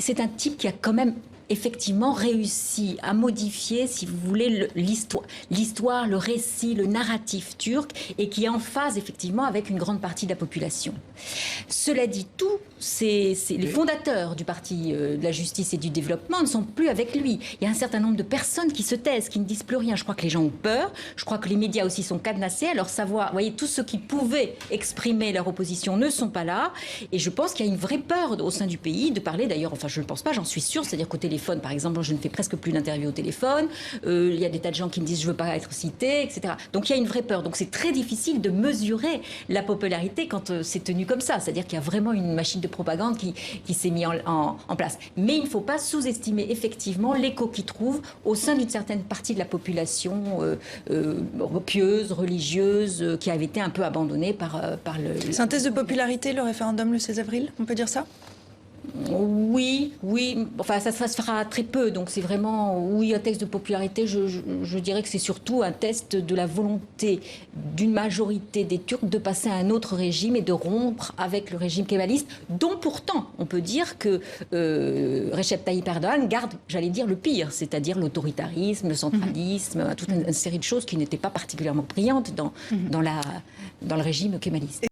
c'est un type qui a quand même effectivement réussi à modifier, si vous voulez, l'histoire, le récit, le narratif turc, et qui est en phase effectivement avec une grande partie de la population. Cela dit, les fondateurs du Parti de la justice et du développement ne sont plus avec lui. Il y a un certain nombre de personnes qui se taisent, qui ne disent plus rien. Je crois que les gens ont peur. Je crois que les médias aussi sont cadenassés. Alors savoir, vous voyez, tous ceux qui pouvaient exprimer leur opposition ne sont pas là. Et je pense qu'il y a une vraie peur au sein du pays de parler. D'ailleurs, enfin, je ne pense pas, j'en suis sûre. C'est-à-dire qu'au téléphone, par exemple, je ne fais presque plus d'interviews au téléphone. Il y a des tas de gens qui me disent je ne veux pas être cité, etc. Donc il y a une vraie peur. Donc c'est très difficile de mesurer la popularité quand c'est tenu comme ça. C'est-à-dire qu'il y a vraiment une machine de propagande qui s'est mise en place. Mais il ne faut pas sous-estimer effectivement l'écho qu'il trouve au sein d'une certaine partie de la population pieuse, religieuse, qui avait été un peu abandonnée par le... Synthèse de popularité, le référendum le 16 avril, on peut dire ça ? Oui, enfin ça se fera très peu, donc c'est vraiment, oui, un test de popularité, je dirais que c'est surtout un test de la volonté d'une majorité des Turcs de passer à un autre régime et de rompre avec le régime kémaliste, dont pourtant on peut dire que Recep Tayyip Erdogan garde, j'allais dire, le pire, c'est-à-dire l'autoritarisme, le centralisme, toute une série de choses qui n'étaient pas particulièrement brillantes dans le régime kémaliste.